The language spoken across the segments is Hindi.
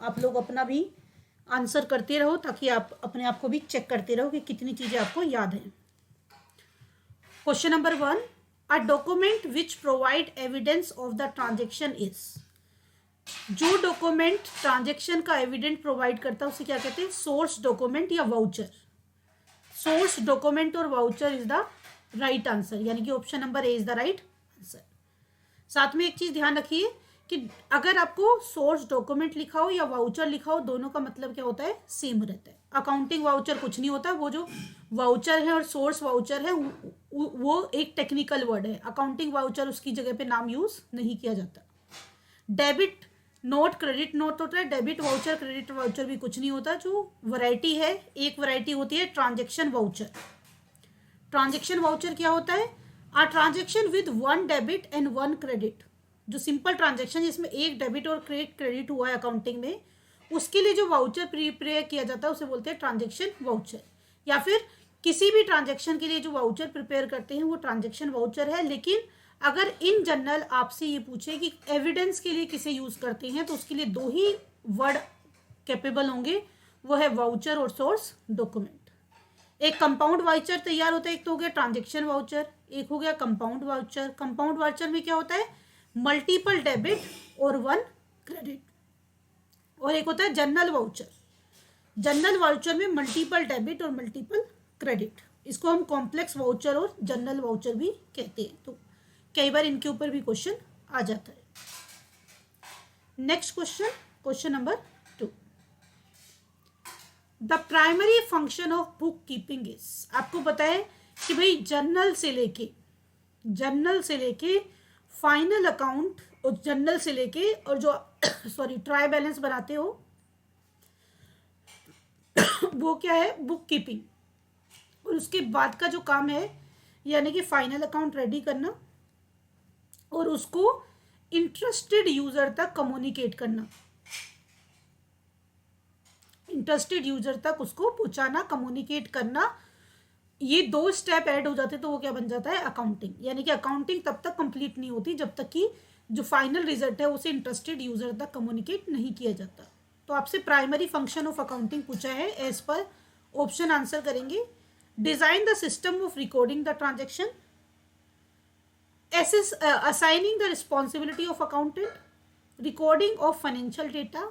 आप लोग अपना भी आंसर करते रहो ताकि आप अपने आप को भी चेक करते रहो कि कितनी चीज़ें आपको याद हैं। Question number 1, a document which provide evidence of the transaction is. जो डॉक्यूमेंट ट्रांजेक्शन का एविडेंट प्रोवाइड करता है उसे क्या कहते हैं? सोर्स डॉक्यूमेंट या वाउचर। सोर्स डॉक्यूमेंट और voucher is the right answer, यानी कि option number A is the right answer. साथ में एक चीज ध्यान रखिए कि अगर आपको सोर्स डॉक्यूमेंट लिखा हो या वाउचर लिखा हो, दोनों का मतलब क्या होता है? सेम रहता है। अकाउंटिंग वाउचर कुछ नहीं होता, वो जो वाउचर है और सोर्स वाउचर है वो एक टेक्निकल वर्ड है। अकाउंटिंग वाउचर उसकी जगह पे नाम यूज नहीं किया जाता। डेबिट नोट क्रेडिट नोट होता है, डेबिट वाउचर क्रेडिट वाउचर भी कुछ नहीं होता। जो वैरायटी है, एक वैरायटी होती है ट्रांजेक्शन वाउचर। ट्रांजेक्शन वाउचर क्या होता है? A transaction with 1 debit and 1 credit. जो सिंपल ट्रांजेक्शन जिसमें एक डेबिट और क्रेडिट हुआ है अकाउंटिंग में, उसके लिए जो वाउचर प्रिपेयर किया जाता है उसे बोलते हैं ट्रांजेक्शन वाउचर। या फिर किसी भी ट्रांजेक्शन के लिए जो वाउचर प्रिपेयर करते हैं वो ट्रांजेक्शन वाउचर है। लेकिन अगर इन जनरल आपसे ये पूछे कि एविडेंस के लिए किसे यूज करते हैं तो उसके लिए 2 ही वर्ड कैपेबल होंगे, वो है वाउचर और सोर्स डॉक्यूमेंट। एक कंपाउंड वाउचर तैयार होता है, एक तो हो गया ट्रांजेक्शन वाउचर, एक हो गया कंपाउंड वाउचर। कंपाउंड वाउचर में क्या होता है? मल्टीपल डेबिट और 1 क्रेडिट। और एक होता है जनरल वाउचर। जनरल वाउचर में मल्टीपल डेबिट और मल्टीपल क्रेडिट। इसको हम कॉम्प्लेक्स वाउचर और जनरल वाउचर भी कहते हैं। तो कई बार इनके ऊपर भी क्वेश्चन आ जाता है। Next question, question number 2, the primary function of book keeping is. आपको पता है कि भाई जर्नल से लेके फाइनल अकाउंट और जर्नल से लेके और जो ट्राई बैलेंस बनाते हो वो क्या है? Book keeping. और उसके बाद का जो काम है यानी कि फाइनल अकाउंट रेडी करना और उसको इंटरेस्टेड यूजर तक कम्युनिकेट करना, इंटरेस्टेड यूजर तक उसको पहुंचाना, कम्युनिकेट करना। ये 2 स्टेप ऐड हो जाते तो वो क्या बन जाता है? अकाउंटिंग। यानी कि अकाउंटिंग तब तक कंप्लीट नहीं होती जब तक कि जो फाइनल रिजल्ट है उसे इंटरेस्टेड यूजर तक कम्युनिकेट नहीं किया जाता। तो आपसे प्राइमरी फंक्शन ऑफ अकाउंटिंग पूछा है, एज पर ऑप्शन आंसर करेंगे। Design the system of recording the transaction, assigning the responsibility of accountant, recording of financial data,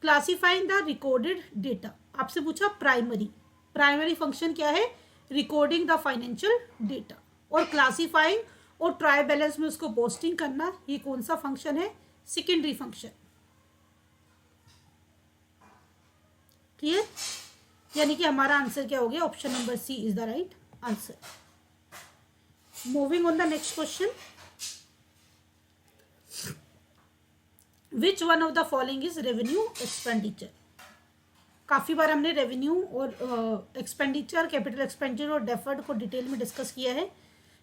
classifying the recorded data। आपसे पूछा प्राइमरी फंक्शन क्या है? रिकॉर्डिंग द फाइनेंशियल डेटा और क्लासीफाइंग और ट्राई बैलेंस में उसको पोस्टिंग करना। ये कौन सा फंक्शन है? Secondary function. क्लियर? यानी कि हमारा आंसर क्या हो गया? Option number C is the right answer. Moving on the next question, which one of the following is revenue expenditure? काफी बार हमने रेवेन्यू और एक्सपेंडिचर, कैपिटल एक्सपेंडिचर और डेफर्ड को डिटेल में डिस्कस किया है।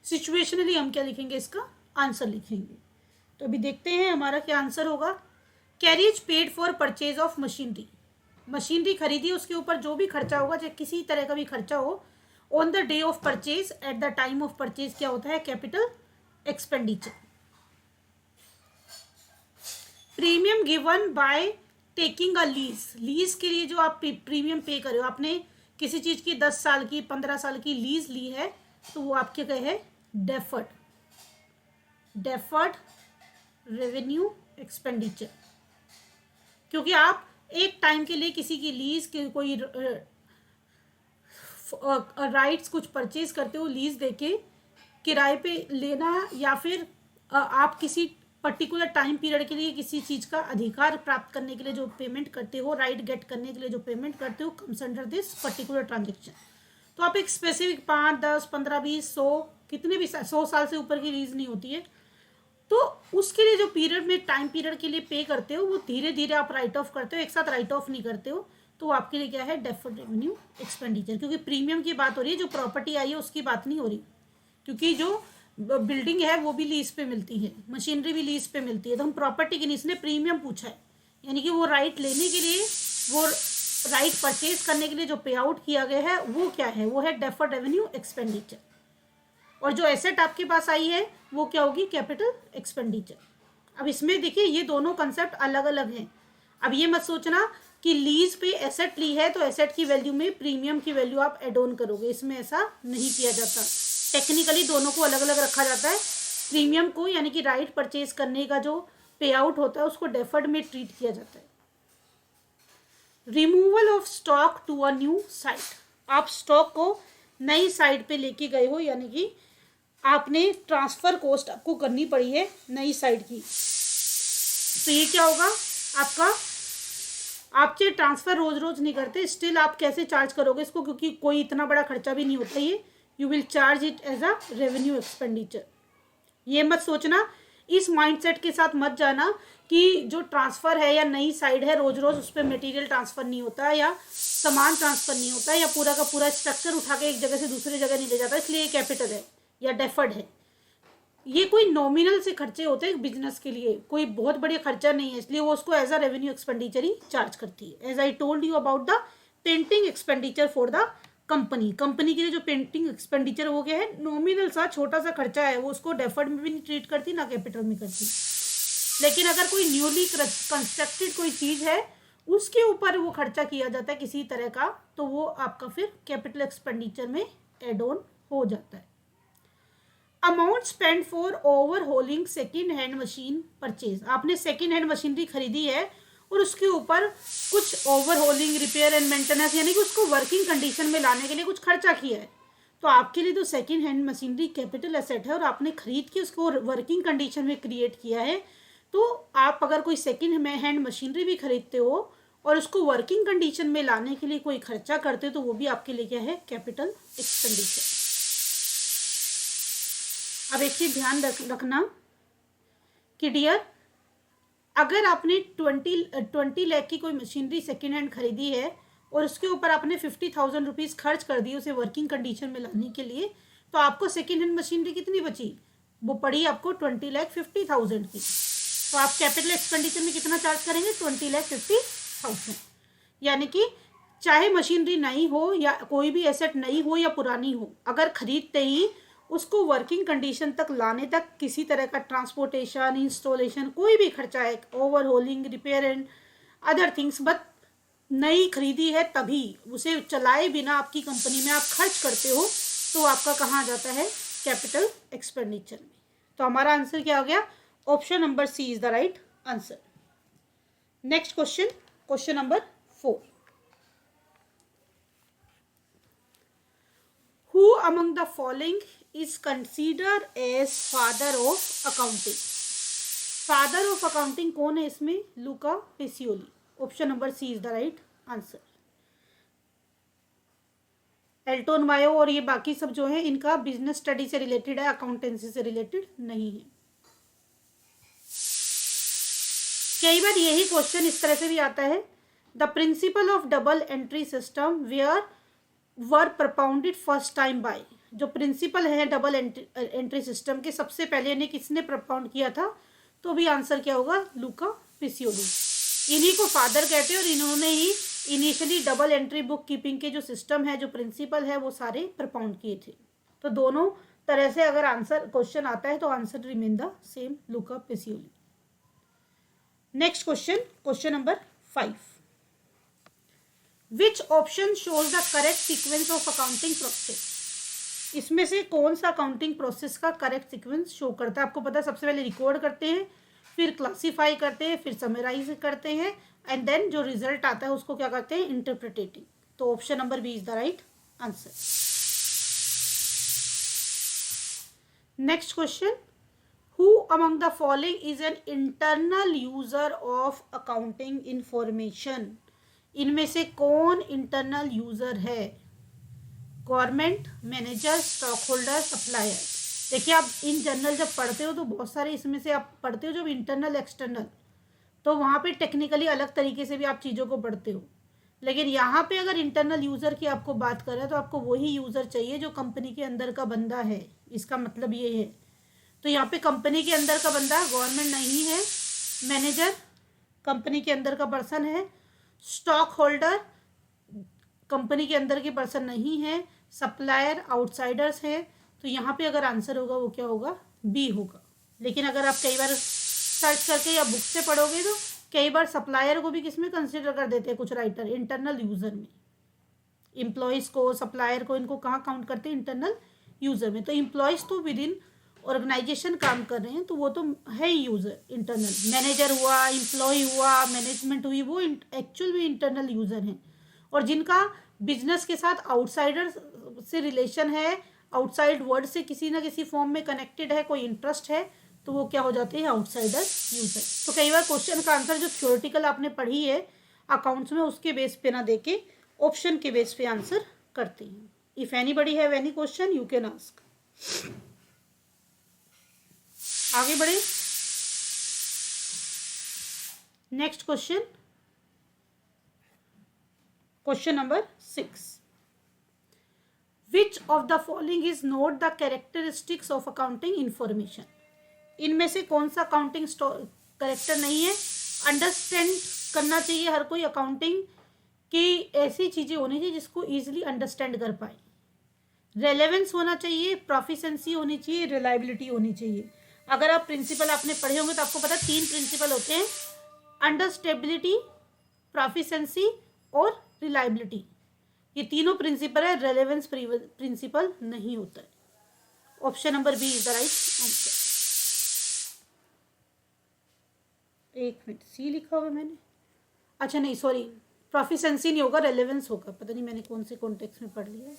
सिचुएशनली हम क्या लिखेंगे? इसका आंसर लिखेंगे। तो अभी देखते हैं हमारा क्या आंसर होगा। Carriage paid for purchase of machinery. Machinery खरीदी, उसके ऊपर जो भी खर्चा होगा, चाहे किसी तरह का भी खर्चा हो, on the day of purchase, at the time of purchase क्या होता है? Capital expenditure. Premium given by taking a lease. Lease के लिए जो आप प्रीमियम पे कर रहे हो, आपने किसी चीज की 10 साल की 15 साल की लीज ली है तो वो आपके क्या है? Deferred revenue expenditure. क्योंकि आप एक टाइम के लिए किसी की लीज के कोई राइट्स कुछ परचेज करते हो लीज देके, किराए पे लेना, या फिर आप किसी पर्टिकुलर टाइम पीरियड के लिए किसी चीज़ का अधिकार प्राप्त करने के लिए जो पेमेंट करते हो, राइट गेट करने के लिए जो पेमेंट करते हो, comes under this particular transaction. तो आप एक स्पेसिफिक 5, 10, 15, 20, 100 कितने भी 100 साल से ऊपर की लीज नहीं होती है, तो उसके लिए जो पीरियड में टाइम पीरियड के लिए पे करते हो वो धीरे धीरे आप राइट ऑफ करते हो, एक साथ राइट ऑफ नहीं करते हो। तो आपके लिए क्या है? Deferred revenue expenditure. क्योंकि प्रीमियम की बात हो रही है, जो प्रॉपर्टी आई है उसकी बात नहीं हो रही। क्योंकि जो बिल्डिंग है वो भी लीज पे मिलती है, मशीनरी भी लीज पे मिलती है, तो हम प्रॉपर्टी की नहीं, इसने प्रीमियम पूछा है। यानी कि वो राइट लेने के लिए, वो राइट परचेज करने के लिए जो पे आउट किया गया है वो क्या है? वो है डेफर्ड रेवेन्यू एक्सपेंडिचर। और जो एसेट आपके पास आई है वो क्या होगी? Capital expenditure. अब इसमें देखिए ये दोनों कंसेप्ट अलग अलग हैं। अब ये मत सोचना कि लीज पे एसेट ली है तो एसेट की वैल्यू में प्रीमियम की वैल्यू आप एड ऑन करोगे, इसमें ऐसा नहीं किया जाता। टेक्निकली दोनों को अलग अलग रखा जाता है। प्रीमियम को यानी कि राइट परचेज करने का जो पे आउट होता है उसको डेफर्ड में ट्रीट किया जाता है। Removal of stock to a new site, आप स्टॉक को नई साइट पे लेके गए हो, यानी कि आपने ट्रांसफर कॉस्ट आपको करनी पड़ी है नई साइट की, तो ये क्या होगा आपका, आप चाहे ट्रांसफर रोज रोज नहीं करते, स्टिल आप कैसे चार्ज करोगे इसको, क्योंकि कोई इतना बड़ा खर्चा भी नहीं होता ये, you will charge it as a revenue expenditure. ये मत सोचना, इस माइंडसेट के साथ मत जाना कि जो ट्रांसफर है या नई साइड है रोज रोज उस पर मटेरियल ट्रांसफर नहीं होता या सामान ट्रांसफर नहीं होता या पूरा का पूरा स्ट्रक्चर उठा के एक जगह से दूसरी जगह नहीं ले जाता, इसलिए ये कैपिटल है या डेफर्ड है। ये कोई नॉमिनल से खर्चे होते हैं बिजनेस के लिए, कोई बहुत बड़े खर्चा नहीं है, इसलिए वो उसको एज अ रेवेन्यू एक्सपेंडिचर ही चार्ज करती है। As I told you about the painting expenditure for the company के लिए जो पेंटिंग एक्सपेंडिचर हो गया है नॉमिनल सा छोटा सा खर्चा है, वो उसको डेफर्ड में भी नहीं ट्रीट करती ना कैपिटल में करती। लेकिन अगर कोई न्यूली कंस्ट्रक्टेड कोई चीज है उसके ऊपर वो खर्चा किया जाता है किसी तरह का, तो वो आपका फिर कैपिटल एक्सपेंडिचर में एड ऑन हो जाता है। Amount spend for overhauling second hand machine purchase, आपने सेकेंड हैंड मशीनरी खरीदी है और उसके ऊपर कुछ ओवरहोलिंग, रिपेयर एंड मेंटेनेंस यानी कि उसको वर्किंग कंडीशन में लाने के लिए कुछ खर्चा किया है, तो आपके लिए तो second hand machinery capital asset है और आपने खरीद के उसको वर्किंग कंडीशन में क्रिएट किया है। तो आप अगर कोई सेकेंड हैंड मशीनरी भी खरीदते हो और उसको वर्किंग कंडीशन में लाने के लिए कोई खर्चा करते हो तो वो भी आपके लिए क्या है, कैपिटल एक्सपेंडिचर। अब एक चीज ध्यान रखना कि डियर, अगर आपने 20 लाख की कोई मशीनरी सेकेंड हैंड खरीदी है और उसके ऊपर आपने 50,000 रुपीज़ खर्च कर दिए उसे वर्किंग कंडीशन में लाने के लिए, तो आपको सेकेंड हैंड मशीनरी कितनी बची, वो पड़ी आपको 20,50,000 की। तो आप कैपिटल एक्सपेंडिचर में कितना चार्ज करेंगे, 20,50,000। यानी कि चाहे मशीनरी नई हो या कोई भी एसेट नई हो या पुरानी हो, अगर खरीदते ही उसको वर्किंग कंडीशन तक लाने तक किसी तरह का ट्रांसपोर्टेशन, इंस्टॉलेशन, कोई भी खर्चा है, overhauling, repair and other things, but नई खरीदी है तभी उसे चलाए बिना आपकी कंपनी में आप खर्च करते हो, तो आपका कहाँ आ जाता है, कैपिटल एक्सपेंडिचर में। तो हमारा आंसर क्या हो गया, option number C is the right answer. Next question, question number 4। Who among the following is considered as father of accounting? Father of accounting कौन है इसमें, Luca Pacioli. Option number C is the right answer. Elton Mayo और ये बाकी सब जो है इनका बिजनेस स्टडी से रिलेटेड है, अकाउंटेंसी से रिलेटेड नहीं है। कई बार यही क्वेश्चन इस तरह से भी आता है, the principle of double entry system where were propounded first time by, जो प्रिंसिपल है डबल एंट्री सिस्टम के सबसे पहले इन्हें किसने प्रपाउंड किया था, तो भी आंसर क्या होगा, लूका पेसियोली। इन्हीं को फादर कहते हैं और इन्होंने ही initially double entry book keeping के जो सिस्टम है, जो प्रिंसिपल है, वो सारे प्रपाउंड किए थे। तो दोनों तरह से अगर आंसर क्वेश्चन आता है तो answer remain the same, Luka Pacioli. Next question, question number 5। Which option shows the correct sequence of accounting process? इसमें से कौन सा अकाउंटिंग प्रोसेस का करेक्ट सीक्वेंस शो करता है। आपको पता है सबसे पहले रिकॉर्ड करते हैं, फिर क्लासीफाई करते हैं, फिर समराइज करते हैं, एंड देन जो रिजल्ट आता है उसको क्या करते हैं, इंटरप्रिटेटिंग। तो option number B is the right answer. Next question, who among the following is an internal user of accounting information? इनमें से कौन इंटरनल यूजर है, government, manager, stock holder, supplier. देखिए आप इन जनरल जब पढ़ते हो तो बहुत सारे इसमें से आप पढ़ते हो, जब इंटरनल एक्सटर्नल तो वहाँ पे टेक्निकली अलग तरीके से भी आप चीज़ों को पढ़ते हो, लेकिन यहाँ पे अगर इंटरनल यूज़र की आपको बात करें तो आपको वही यूज़र चाहिए जो कंपनी के अंदर का बंदा है, इसका मतलब ये है। तो यहाँ पे कंपनी के अंदर का बंदा गवर्नमेंट नहीं है, मैनेजर कंपनी के अंदर का पर्सन है, स्टॉक होल्डर कंपनी के अंदर के पर्सन नहीं है, सप्लायर आउटसाइडर्स हैं। तो यहाँ पे अगर आंसर होगा वो क्या होगा, बी होगा। लेकिन अगर आप कई बार सर्च करके या बुक से पढ़ोगे तो कई बार सप्लायर को भी किसमें कंसिडर कर देते हैं कुछ राइटर, इंटरनल यूजर में। इम्प्लॉयज को, सप्लायर को, इनको कहाँ काउंट करते हैं, इंटरनल यूजर में। तो इम्प्लॉयज तो विद इन ऑर्गेनाइजेशन काम कर रहे हैं, तो वो तो है ही यूजर, इंटरनल। मैनेजर हुआ, इम्प्लॉय हुआ, मैनेजमेंट हुई, वो एक्चुअल में इंटरनल यूजर हैं। और जिनका बिजनेस के साथ आउटसाइडर से रिलेशन है, आउटसाइड वर्ल्ड से किसी ना किसी फॉर्म में कनेक्टेड है, कोई इंटरेस्ट है, तो वो क्या हो जाते हैं, आउटसाइडर यूजर। तो कई बार क्वेश्चन का आंसर जो थ्योरेटिकल आपने पढ़ी है अकाउंट्स में, उसके बेस पे ना देके ऑप्शन के बेस पे आंसर करते हैं। If anybody have any question you can ask. आगे बढ़े, next question, question number 6। Which of the following is note the characteristics of accounting information. इनमें से कौन सा अकाउंटिंग कैरेक्टर नहीं है। अंडरस्टैंड करना चाहिए हर कोई, अकाउंटिंग की ऐसी चीजें होनी चाहिए जिसको इजीली अंडरस्टैंड कर पाए। रेलेवेंस होना चाहिए, प्रोफिशिएंसी होनी चाहिए, रिलायबिलिटी होनी चाहिए। अगर आप प्रिंसिपल आपने पढ़े होंगे तो आपको पता 3 प्रिंसिपल होते हैं, अंडरस्टेबिलिटी, प्रोफिशिएंसी और रिलायबिलिटी। ये तीनों प्रिंसिपल है, रेलेवेंस प्रिंसिपल नहीं होता है। Option number B is the right answer. एक मिनट, सी लिखा हुआ मैंने, अच्छा नहीं सॉरी, प्रोफिशिएंसी नहीं होगा, रेलेवेंस होगा। पता नहीं मैंने कौन से कॉन्टेक्स्ट में पढ़ लिया।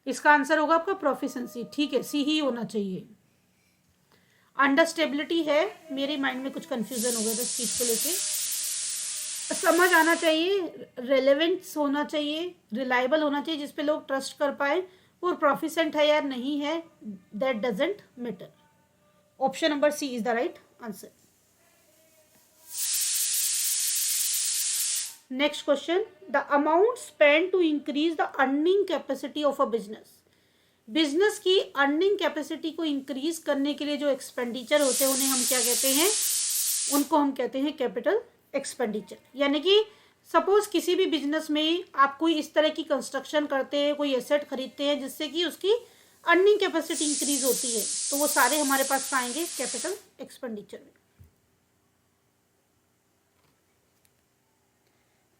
इसका आंसर होगा आपका प्रोफिशिएंसी, ठीक है, सी ही होना चाहिए। अंडरस्टेबिलिटी है, मेरे माइंड में कुछ कंफ्यूजन हो गया था इस चीज को लेके। समझ आना चाहिए, रेलेवेंस होना चाहिए, रिलायबल होना चाहिए जिसपे लोग ट्रस्ट कर पाए, और प्रोफिशिएंट है या नहीं है that doesn't matter. Option number C is the right answer. Next question, the amount spend to increase the earning capacity of a business. Business की अर्निंग कैपेसिटी को इंक्रीज करने के लिए जो एक्सपेंडिचर होते हैं उन्हें हम क्या कहते हैं, उनको हम कहते हैं कैपिटल एक्सपेंडिचर। यानी कि सपोज किसी भी बिजनेस में आप कोई इस तरह की कंस्ट्रक्शन करते हैं, कोई एसेट खरीदते हैं जिससे कि उसकी अर्निंग कैपेसिटी इंक्रीज होती है, तो वो सारे हमारे पास आएंगे कैपिटल एक्सपेंडिचर में।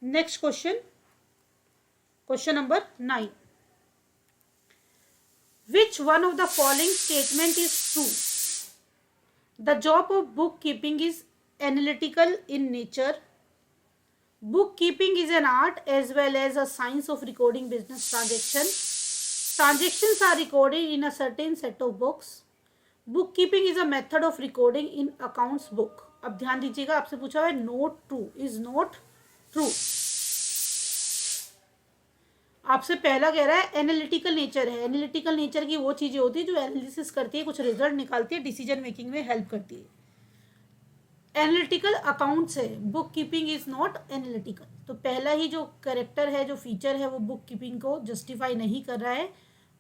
Next question, question number 9। Which one of the following statement is true? The job of bookkeeping is analytical in nature. Bookkeeping is an art as well as a science of recording business transactions. Transactions are recorded in a certain set of books. Bookkeeping is a method of recording in accounts book. अब ध्यान दीजिएगा, आपसे पूछा हुआ है not true, is not true. आपसे पहला कह रहा है एनालिटिकल नेचर है। एनालिटिकल नेचर की वो चीजें होती है जो एनालिसिस करती है, कुछ रिजल्ट निकालती है, डिसीजन मेकिंग में हेल्प करती है। एनालिटिकल अकाउंट्स है, book keeping is not analytical. तो पहला ही जो कैरेक्टर है, जो फीचर है, वो बुक कीपिंग को जस्टिफाई नहीं कर रहा है।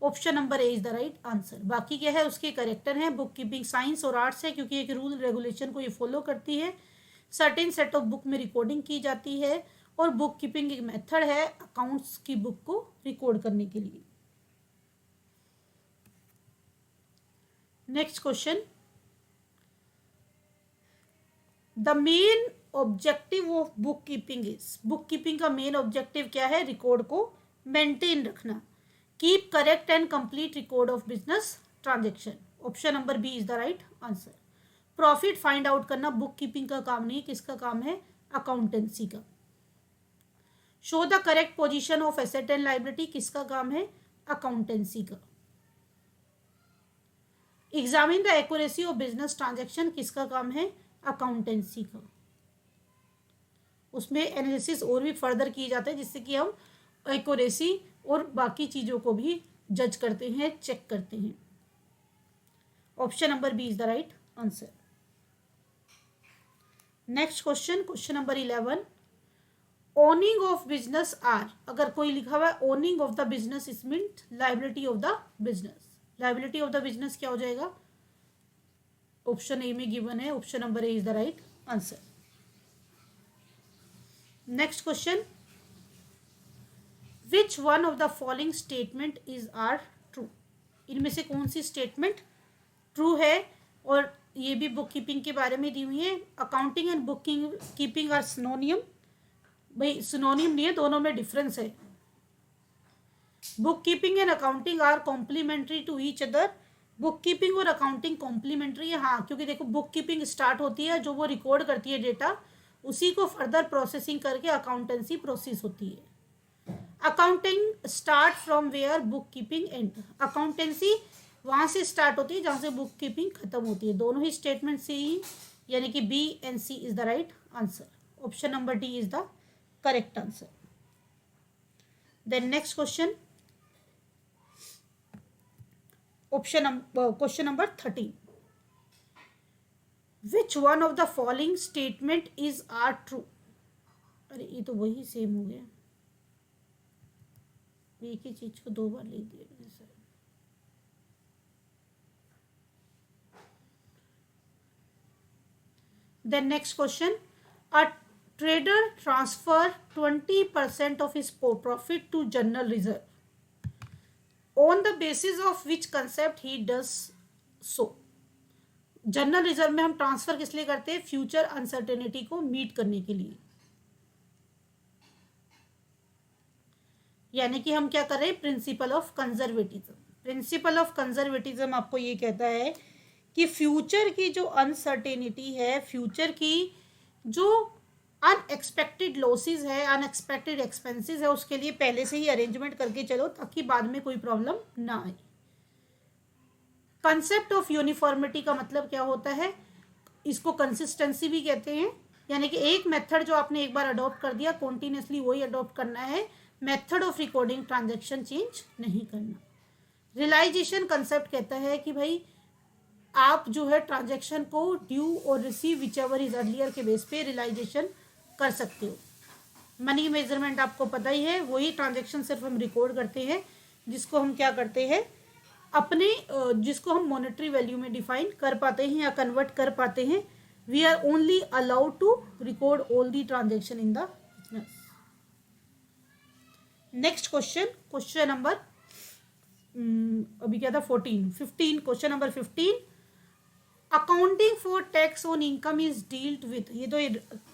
Option number A is the right answer. बाकी क्या है, उसके कैरेक्टर है। बुक कीपिंग साइंस और आर्ट्स है क्योंकि एक रूल रेगुलेशन को ये फॉलो करती है, सर्टेन सेट ऑफ बुक में रिकॉर्डिंग की जाती है, और बुक कीपिंग एक मेथड है अकाउंट्स की बुक को रिकॉर्ड करने के लिए। Next question, the main objective of book keeping is. Book keeping का मेन ऑब्जेक्टिव क्या है, रिकॉर्ड को मेंटेन रखना। Keep correct and complete record of business transaction. Option number B is the right answer. Profit find out करना बुक कीपिंग का काम नहीं, किसका काम है, अकाउंटेंसी का। Show the correct position of asset and liability, किसका काम है, अकाउंटेंसी का। Examine the accuracy of business transaction, किसका काम है, अकाउंटेंसी का। उसमें एनालिसिस और भी फर्दर किए जाते हैं जिससे कि हम एक्यूरेसी और बाकी चीजों को भी जज करते हैं, चेक करते हैं। Option number B is the right answer. Next question, question number 11। Owning of business are, अगर कोई लिखा हुआ है owning of the business is means liability of the business. Liability of the business क्या हो जाएगा, ऑप्शन ए में गिवन है, option number A is the right answer. Next question, which one of the following statement is are true. इनमें से कौन सी स्टेटमेंट ट्रू है, और ये भी बुक कीपिंग के बारे में दी हुई है। Accounting and book keeping are synonym. भाई सिनोनियम नहीं है, दोनों में डिफरेंस है। Book keeping and accounting are complementary to each other. Book keeping और अकाउंटिंग कॉम्प्लीमेंट्री है, हाँ, क्योंकि देखो बुक कीपिंग स्टार्ट होती है, जो वो रिकॉर्ड करती है डेटा, उसी को फर्दर प्रोसेसिंग करके अकाउंटेंसी प्रोसेस होती है। Accounting start from where book keeping end. Accountancy वहां से स्टार्ट होती है जहां से बुक कीपिंग खत्म होती है। दोनों ही स्टेटमेंट सी, यानी कि B and C is the right answer. Option number D is the correct answer. Then next question, question number 13। Which one of the following statement is are true. अरे ये तो वही सेम हो गया, एक ही चीज को दो बार लिख दिया मैंने sir. Then next question, a trader transfer 20% of his profit to general reserve. On the basis of which concept he does so? General reserve में हम ट्रांसफर किस लिए करते हैं? फ्यूचर अनसर्टेनिटी को मीट करने के लिए। यानी कि हम क्या कर रहे हैं? Principle of conservatism. Principle of conservatism आपको ये कहता है कि फ्यूचर की जो अनसर्टेनिटी है, फ्यूचर की जो अनएक्सपेक्टेड लॉसेस है, अनएक्सपेक्टेड एक्सपेंसेस है, उसके लिए पहले से ही अरेंजमेंट करके चलो ताकि बाद में कोई प्रॉब्लम ना आए। कंसेप्ट ऑफ यूनिफॉर्मिटी का मतलब क्या होता है? इसको कंसिस्टेंसी भी कहते हैं, यानी कि एक मेथड जो आपने एक बार अडॉप्ट कर दिया, कॉन्टिन्यूसली वही अडॉप्ट करना है। Method of recording transaction change नहीं करना। रियलाइजेशन कंसेप्ट कहता है कि भाई आप जो है ट्रांजैक्शन को ड्यू और receive which ever is earlier के बेस पे रियलाइजेशन कर सकते हो। मनी मेजरमेंट आपको पता ही है, वही ट्रांजैक्शन सिर्फ हम रिकॉर्ड करते हैं जिसको हम क्या करते हैं, अपने जिसको हम मॉनेटरी वैल्यू में डिफाइन कर पाते हैं या कन्वर्ट कर पाते हैं। We are only allowed to record all the transaction in the business. Next question, question number अभी क्या था 15 question number 15। Accounting for tax on income is dealt with. ये तो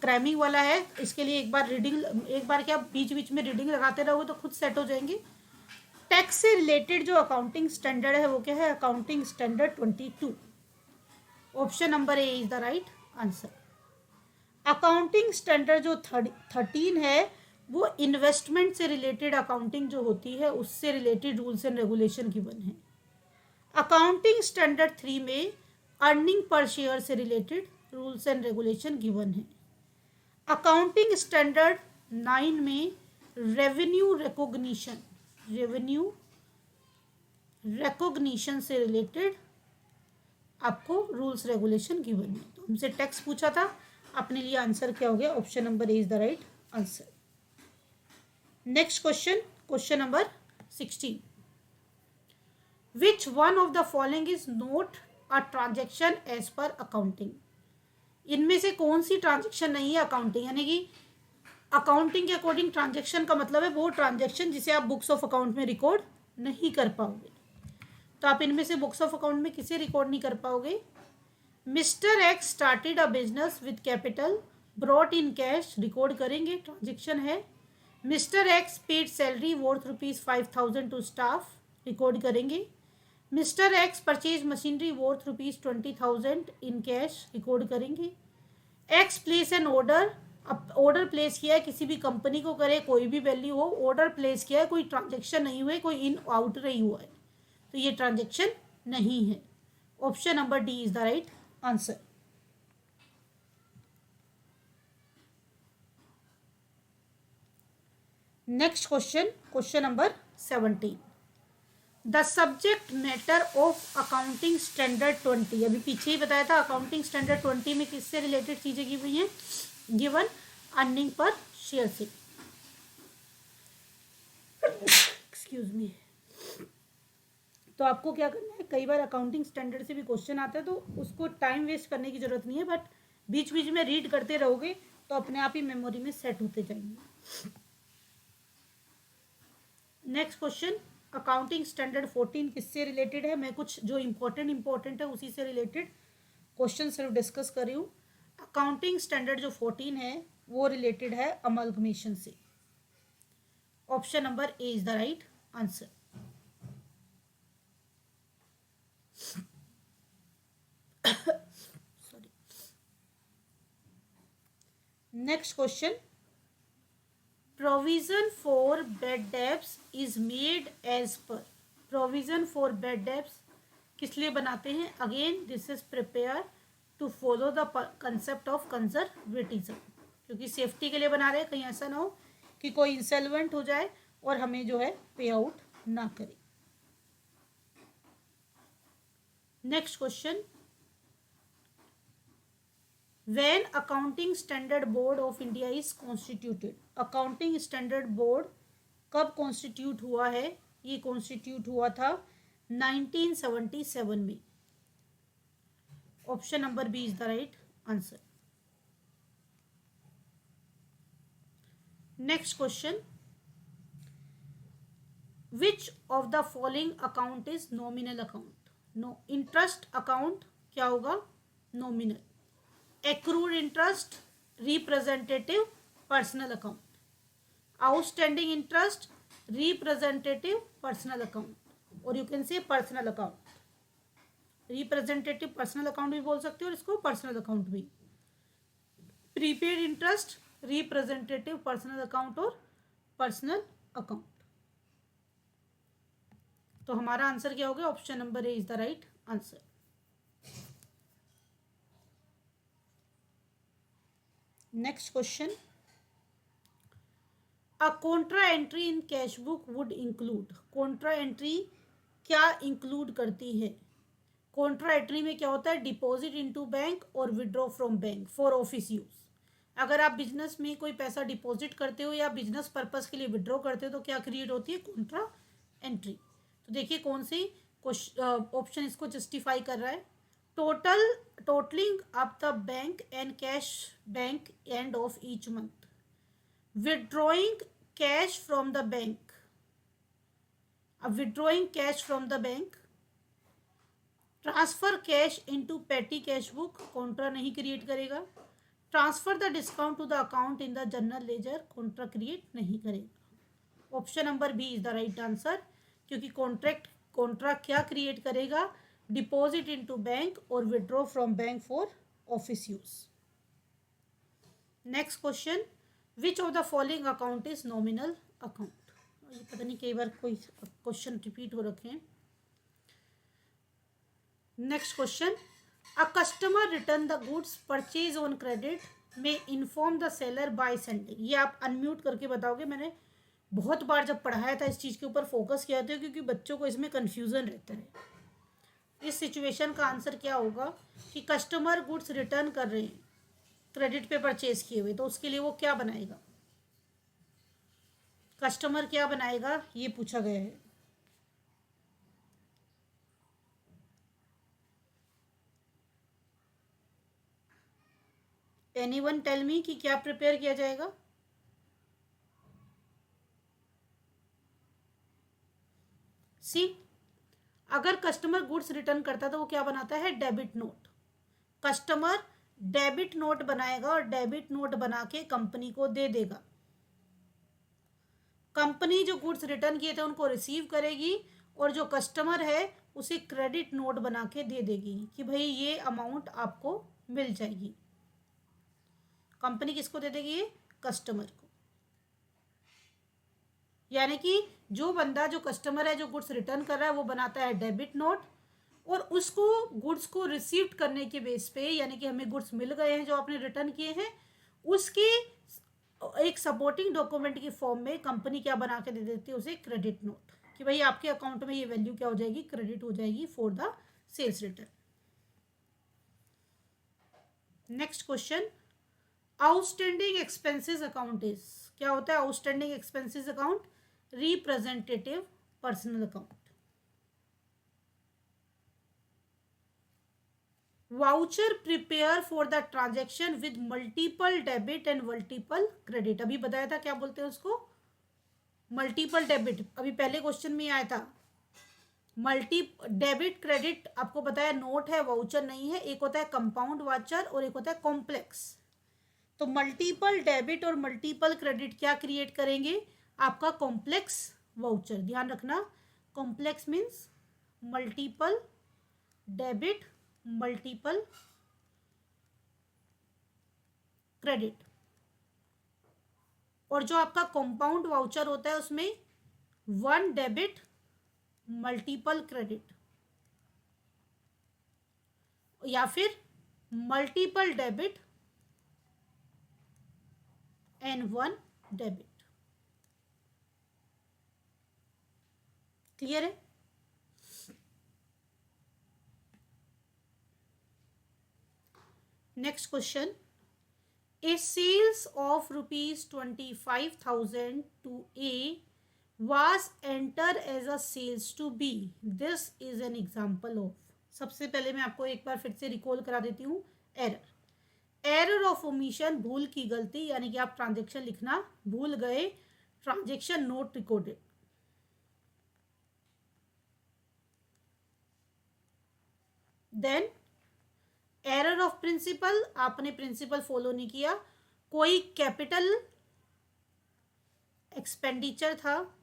क्रैमिंग वाला है, इसके लिए एक बार रीडिंग, एक बार क्या बीच बीच में रीडिंग लगाते रहोगे तो खुद सेट हो जाएंगे। टैक्स से रिलेटेड जो अकाउंटिंग स्टैंडर्ड है वो क्या है? Accounting standard 22। Option number A is the right answer. Accounting standard जो 13 है वो इन्वेस्टमेंट से रिलेटेड अकाउंटिंग जो होती है उससे related rules and regulation given है। अकाउंटिंग स्टैंडर्ड 3 में अर्निंग पर शेयर से related rules and regulation given है। अकाउंटिंग स्टैंडर्ड 9 में रेवेन्यू रिकॉग्निशन से रिलेटेड आपको रूल्स रेगुलेशन गिवन है। तो हमसे टैक्स पूछा था, अपने लिए आंसर क्या हो गया? Option number A is the right answer. Next question, question number 16। Which one of the following is not a transaction as per accounting. इनमें से कौन सी ट्रांजेक्शन नहीं है अकाउंटिंग? यानी कि अकाउंटिंग के अकॉर्डिंग ट्रांजेक्शन का मतलब है वो ट्रांजेक्शन जिसे आप बुक्स ऑफ अकाउंट में रिकॉर्ड नहीं कर पाओगे। तो आप इनमें से बुक्स ऑफ अकाउंट में किसे रिकॉर्ड नहीं कर पाओगे? Mister X started a business with capital brought in cash, record करेंगे, ट्रांजेक्शन है। Mister X paid salary worth ₹5,000 to staff, record करेंगे। Mister X purchase machinery worth ₹20,000 in cash, record करेंगे। एक्स प्लेस एन ऑर्डर, अब ऑर्डर प्लेस किया है, किसी भी कंपनी को करे, कोई भी वैल्यू हो, ऑर्डर प्लेस किया है, कोई ट्रांजेक्शन नहीं हुए, कोई इन आउट नहीं हुआ है, तो ये ट्रांजेक्शन नहीं है। Option number D is the right answer. Next question, question number 17। The subject matter of accounting standard 20। अभी पीछे ही बताया था अकाउंटिंग स्टैंडर्ड 20 में किससे रिलेटेड चीजें की हुई हैं? गिवन अर्निंग पर शेयर से। Excuse me. तो आपको क्या करना है, कई बार अकाउंटिंग स्टैंडर्ड से भी क्वेश्चन आता है तो उसको टाइम वेस्ट करने की जरूरत नहीं है, बट बीच बीच में रीड करते रहोगे तो अपने आप ही मेमोरी में सेट होते जाएंगे। नेक्स्ट क्वेश्चन, अकाउंटिंग स्टैंडर्ड 14 किससे रिलेटेड है? मैं कुछ जो इंपॉर्टेंट है उसी से रिलेटेड क्वेश्चन सिर्फ डिस्कस कर रही हूँ। अकाउंटिंग स्टैंडर्ड जो 14 है वो रिलेटेड है अमलगमेशन से। Option number A is the right answer. Sorry. Next question, provision for bad debts is made as per. Provision for bad debts किस लिए बनाते हैं? Again this is prepare to follow the concept of conservatism, क्योंकि सेफ्टी के लिए बना रहे हैं, कहीं ऐसा ना हो कि कोई इंसॉल्वेंट हो जाए और हमें जो है पे आउट ना करे। Next question, when accounting standard board of India is constituted. Accounting standard board कब कॉन्स्टिट्यूट हुआ है? ये कॉन्स्टिट्यूट हुआ था 1977 में। Option number B is the right answer. Next question, which of the following account is nominal account? No, interest account क्या होगा? Nominal. Accrued interest representative personal account. Outstanding interest representative personal account, और you can say personal account. Representative personal account भी बोल सकते हो और इसको पर्सनल अकाउंट भी। Prepaid interest representative personal account और पर्सनल अकाउंट। तो हमारा आंसर क्या हो गया? Option number A is the right answer. Next question, a Contra entry in cash book would include. Contra entry क्या इंक्लूड करती है? कॉन्ट्रा एंट्री में क्या होता है? डिपॉजिट इनटू बैंक और withdraw from bank for office use. अगर आप बिजनेस में कोई पैसा डिपॉजिट करते हो या बिजनेस पर्पस के लिए विड्रॉ करते हो तो क्या क्रिएट होती है? Contra entry. तो देखिए कौन सी ऑप्शन इसको जस्टिफाई कर रहा है। Totalling up the bank and cash bank end of each month, withdrawing cash from the bank, withdrawing cash from the bank, transfer cash into petty cash book, contra नहीं क्रिएट करेगा। Transfer the discount to the account in the general ledger, contra create नहीं करेगा। Option number B is the right answer, क्योंकि कॉन्ट्रा क्या क्रिएट करेगा? डिपॉजिट इनटू बैंक और withdraw from bank for office use. Next question, which of the following account is nominal account? ये पता नहीं कई बार कोई क्वेश्चन रिपीट हो रखे हैं। Next question, a customer return the goods purchase on credit में inform the seller by sending. ये आप अनम्यूट करके बताओगे। मैंने बहुत बार जब पढ़ाया था इस चीज़ के ऊपर फोकस किया था, क्योंकि बच्चों को इसमें कन्फ्यूज़न रहता है। इस सिचुएशन का आंसर क्या होगा कि कस्टमर गुड्स रिटर्न कर रहे हैं क्रेडिट पे परचेज किए हुए, तो उसके लिए वो क्या बनाएगा? कस्टमर क्या बनाएगा ये पूछा गया है। एनीवन टेल मी कि क्या प्रिपेयर किया जाएगा? सी, अगर कस्टमर गुड्स रिटर्न करता है तो वो क्या बनाता है? Debit note. Customer debit note बनाएगा और डेबिट नोट बना के कंपनी को दे देगा। कंपनी जो गुड्स रिटर्न किए थे उनको रिसीव करेगी और जो कस्टमर है उसे क्रेडिट नोट बना के दे देगी कि भाई ये अमाउंट आपको मिल जाएगी। कंपनी किसको दे देगी? ये कस्टमर को। यानी कि जो बंदा, जो कस्टमर है, जो गुड्स रिटर्न कर रहा है, वो बनाता है डेबिट नोट और उसको गुड्स को रिसीव करने के बेस पे, यानी कि हमें गुड्स मिल गए हैं जो आपने रिटर्न किए हैं, उसके एक सपोर्टिंग डॉक्यूमेंट की फॉर्म में कंपनी क्या बना के दे देती है? उसे क्रेडिट नोट, कि भाई आपके अकाउंट में ये वैल्यू क्या हो जाएगी? क्रेडिट हो जाएगी for the sales return. Next question, outstanding expenses account is, क्या होता है outstanding expenses account? Representative personal account. Voucher prepare for the transaction with multiple debit and multiple credit. अभी बताया था क्या बोलते हैं उसको? Multiple debit. अभी पहले क्वेश्चन में आया था मल्टी डेबिट क्रेडिट आपको बताया नोट है, वाउचर नहीं है। एक होता है कंपाउंड वाउचर और एक होता है कॉम्प्लेक्स। तो मल्टीपल डेबिट और मल्टीपल क्रेडिट क्या क्रिएट करेंगे? आपका कॉम्प्लेक्स वाउचर। ध्यान रखना, complex means multiple debit, multiple credit. और जो आपका कंपाउंड वाउचर होता है उसमें वन डेबिट मल्टीपल क्रेडिट, या फिर multiple debit and one debit. Clear है? Next question, a sales of rupees 25,000 to A was entered as a sales to B. This is an example of। सबसे पहले मैं आपको एक बार फिर से रिकॉल करा देती हूँ। एरर ऑफ ओमिशन, भूल की गलती, यानी कि आप ट्रांजेक्शन लिखना भूल गए, transaction not recorded. Then error of principle, आपने प्रिंसिपल फॉलो नहीं किया, कोई कैपिटल एक्सपेंडिचर था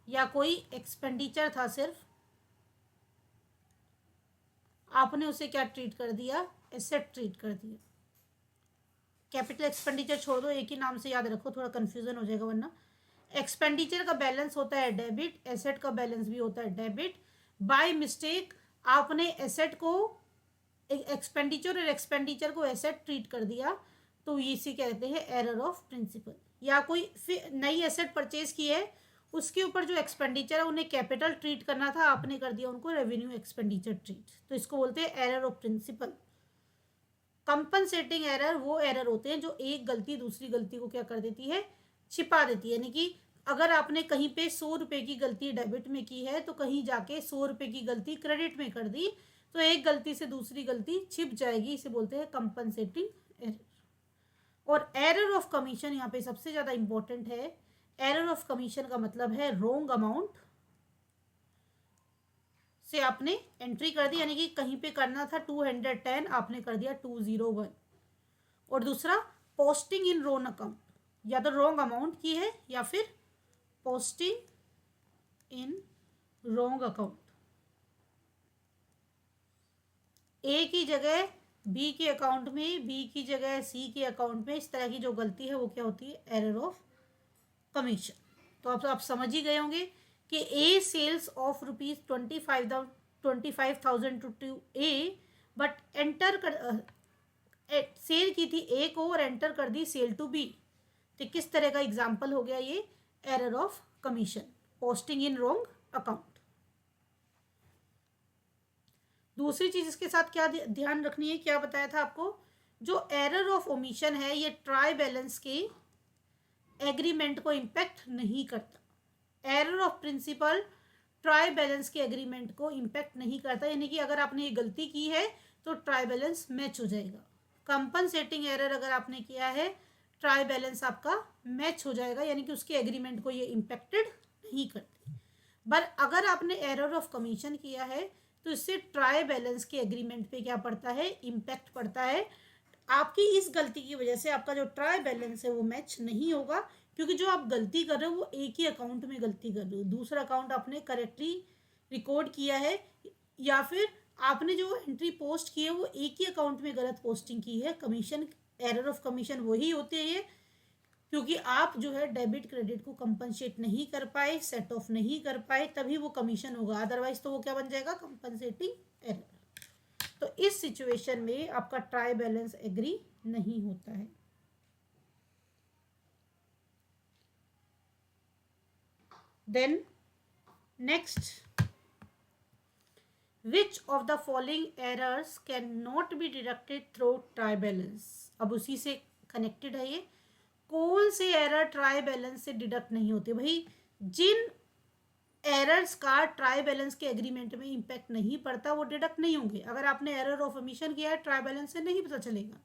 या कोई एक्सपेंडिचर था सिर्फ, आपने उसे क्या ट्रीट कर दिया? एसेट ट्रीट कर दिया। कैपिटल एक्सपेंडिचर छोड़ दो, एक ही नाम से याद रखो, थोड़ा कंफ्यूजन हो जाएगा वरना। एक्सपेंडिचर का बैलेंस होता है डेबिट, एसेट का बैलेंस भी होता है डेबिट। बाय मिस्टेक आपने एसेट को एक्सपेंडिचर और एक्सपेंडिचर को एसेट ट्रीट कर दिया, तो इसी कहते हैं एरर ऑफ प्रिंसिपल। या कोई नई एसेट परचेज की है, उसके ऊपर जो एक्सपेंडिचर है उन्हें कैपिटल ट्रीट करना था, आपने कर दिया उनको रेवेन्यू एक्सपेंडिचर ट्रीट, तो इसको बोलते हैं error of principle. Compensating error वो एरर होते हैं जो एक गलती दूसरी गलती को क्या कर देती है? छिपा देती है। यानी कि अगर आपने कहीं पे 100 रुपये की गलती डेबिट में की है तो कहीं जाके 100 रुपये की गलती क्रेडिट में कर दी, तो एक गलती से दूसरी गलती छिप जाएगी, इसे बोलते हैं कंपनसेटिंग एरर। और एरर ऑफ कमीशन यहाँ पे सबसे ज़्यादा इंपॉर्टेंट है। एरर ऑफ कमीशन का मतलब है रॉन्ग अमाउंट से आपने एंट्री कर दी, यानी कि कहीं पे करना था 210, आपने कर दिया 201। और दूसरा पोस्टिंग इन रॉन्ग अकाउंट, या तो रॉन्ग अमाउंट की है या फिर पोस्टिंग इन रॉन्ग अकाउंट। ए की जगह बी के अकाउंट में, बी की जगह सी के अकाउंट में, इस तरह की जो गलती है वो क्या होती है? Error of commission. तो आप समझ ही गए होंगे कि a sales of rupees 25,000 to A, but enter कर सेल की थी ए को और एंटर कर दी सेल टू बी। तो किस तरह का एग्जाम्पल हो गया ये? Error of commission, posting in wrong account. दूसरी चीज इसके साथ क्या ध्यान रखनी है, क्या बताया था आपको? जो एरर ऑफ ओमिशन है ये ट्राई बैलेंस के एग्रीमेंट को इम्पैक्ट नहीं करता। Error of principle trial balance के एग्रीमेंट को इम्पैक्ट नहीं करता, यानी कि अगर आपने ये गलती की है तो ट्राई बैलेंस मैच हो जाएगा। कंपनसेटिंग एरर अगर आपने किया है, ट्राई बैलेंस आपका मैच हो जाएगा, यानी कि उसके एग्रीमेंट को ये इम्पैक्टेड नहीं करती। बट अगर आपने एरर ऑफ कमीशन किया है तो इससे ट्राई बैलेंस के एग्रीमेंट पे क्या पड़ता है? इम्पैक्ट पड़ता है। आपकी इस गलती की वजह से आपका जो ट्राई बैलेंस है वो मैच नहीं होगा, क्योंकि जो आप गलती कर रहे हो वो एक ही अकाउंट में गलती कर रहे हो, दूसरा अकाउंट आपने करेक्टली रिकॉर्ड किया है, या फिर आपने जो एंट्री पोस्ट की है वो एक ही अकाउंट में गलत पोस्टिंग की है। कमीशन, एरर ऑफ कमीशन वही होते हैं ये, क्योंकि आप जो है डेबिट क्रेडिट को कंपनसेट नहीं कर पाए, सेट ऑफ नहीं कर पाए, तभी वो कमीशन होगा, अदरवाइज तो वो क्या बन जाएगा? Compensating error. तो इस सिचुएशन में आपका ट्राई बैलेंस एग्री नहीं होता है। Then next, which of the following errors can not be deducted through trial balance. अब उसी से कनेक्टेड है ये, कौन से एरर ट्राई बैलेंस से डिडक्ट नहीं होते? भाई जिन एरर्स का ट्राई बैलेंस के एग्रीमेंट में इम्पैक्ट नहीं पड़ता वो डिडक्ट नहीं होंगे। अगर आपने एरर ऑफ ओमिशन किया है, ट्राई बैलेंस से नहीं पता चलेगा।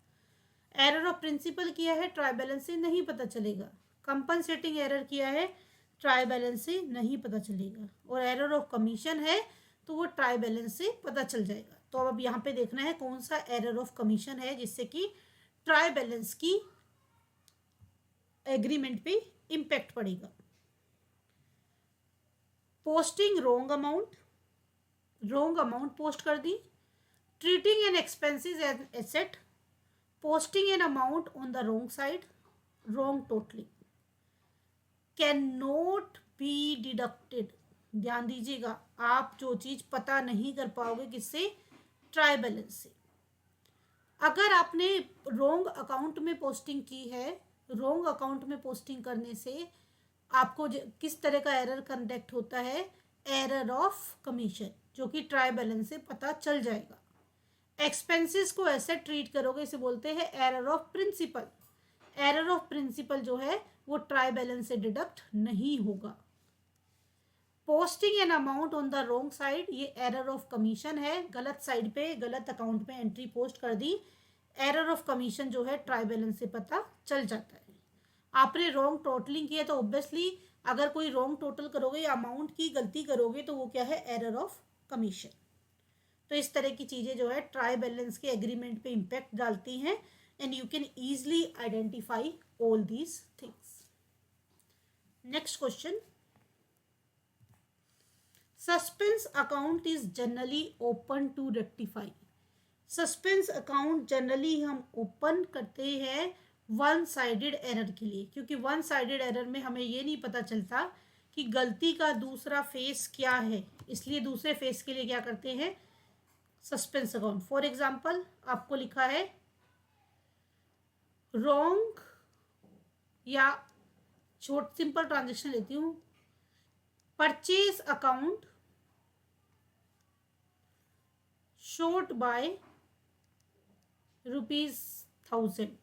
एरर ऑफ प्रिंसिपल किया है, ट्राई बैलेंस से नहीं पता चलेगा। कंपनसेटिंग एरर किया है, ट्राई बैलेंस से नहीं पता चलेगा, और एरर ऑफ कमीशन है तो वो ट्राई बैलेंस से पता चल जाएगा। तो अब यहाँ पे देखना है कौन सा एरर ऑफ कमीशन है जिससे कि ट्राई बैलेंस की एग्रीमेंट पे इम्पैक्ट पड़ेगा। पोस्टिंग रॉन्ग अमाउंट पोस्ट कर दी, treating an expenses as asset, posting an amount on the wrong side, wrong totalling, can not be deducted. ध्यान दीजिएगा, आप जो चीज पता नहीं कर पाओगे किससे, ट्राई बैलेंस से। अगर आपने रॉन्ग अकाउंट में पोस्टिंग की है, रॉन्ग अकाउंट में पोस्टिंग करने से आपको किस तरह का एरर कंडक्ट होता है, एरर ऑफ कमीशन, जो कि ट्राई बैलेंस से पता चल जाएगा। एक्सपेंसेस को ऐसे ट्रीट करोगे, इसे बोलते हैं error of principle. Error of principle जो है वो ट्राई बैलेंस से डिडक्ट नहीं होगा। Posting an amount on the wrong side, ये एरर ऑफ कमीशन है, गलत साइड पे गलत अकाउंट पे एंट्री पोस्ट कर दी, एरर ऑफ कमीशन जो है ट्राई बैलेंस से पता चल जाता है। आपने रॉन्ग टोटलिंग किया तो ऑब्वियसली अगर कोई रॉन्ग टोटल करोगे या अमाउंट की गलती करोगे तो वो क्या है, एरर ऑफ कमीशन। तो इस तरह की चीज़ें जो है ट्राई बैलेंस के एग्रीमेंट पे इम्पैक्ट डालती हैं, and you can easily identify all these things. Next question, suspense account is generally open to rectify. Suspense account generally हम ओपन करते हैं वन साइडेड एरर के लिए, क्योंकि वन साइडेड एरर में हमें ये नहीं पता चलता कि गलती का दूसरा फेस क्या है, इसलिए दूसरे फेस के लिए क्या करते हैं, सस्पेंस अकाउंट। फॉर एग्जाम्पल आपको लिखा है रॉन्ग, या छोट सिंपल ट्रांजेक्शन लेती हूँ, परचेज अकाउंट शॉर्ट बाय ₹1000।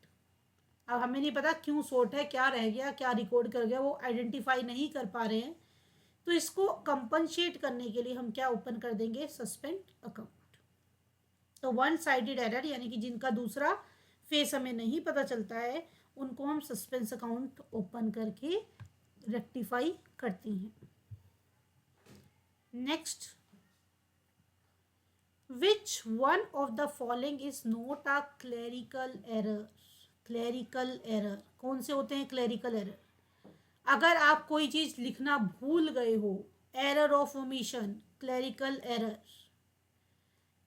अब हमें नहीं पता क्यों शॉर्ट है, क्या रह गया, क्या रिकॉर्ड कर गया, वो आइडेंटिफाई नहीं कर पा रहे हैं, तो इसको कंपनसेट करने के लिए हम क्या ओपन कर देंगे, सस्पेंड अकाउंट। तो वन साइडेड एरर यानी कि जिनका दूसरा फेस हमें नहीं पता चलता है, उनको हम सस्पेंस अकाउंट ओपन करके रेक्टिफाई करती हैं। Next, which one of the following is not a clerical error. Clerical error कौन से होते हैं, क्लेरिकल एरर, अगर आप कोई चीज लिखना भूल गए हो, error of omission, clerical error.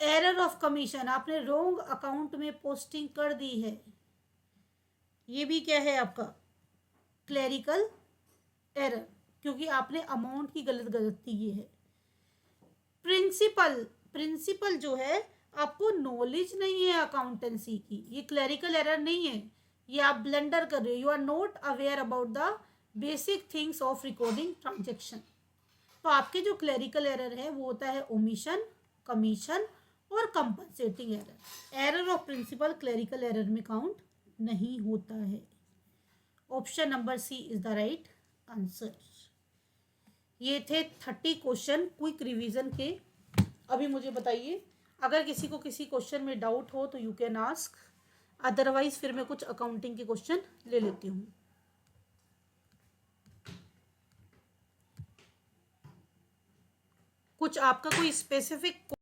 Error of commission, आपने रॉन्ग अकाउंट में पोस्टिंग कर दी है, ये भी क्या है आपका, क्लेरिकल एरर, क्योंकि आपने अमाउंट की गलती की है। प्रिंसिपल जो है, आपको नॉलेज नहीं है अकाउंटेंसी की, ये क्लेरिकल एरर नहीं है, ये आप ब्लंडर कर रहे हो, you are not aware about the basic things of recording transaction. तो आपके जो क्लेरिकल एरर है वो होता है ओमिशन, कमीशन और compensating error. Error of principle clerical error में काउंट नहीं होता है। Option number C is the right answer. ये थे 30 क्वेश्चन क्विक रिवीजन के। अभी मुझे बताइए, अगर किसी को किसी क्वेश्चन में डाउट हो तो यू कैन आस्क, अदरवाइज फिर मैं कुछ अकाउंटिंग के क्वेश्चन ले लेती हूँ। कुछ आपका कोई स्पेसिफिक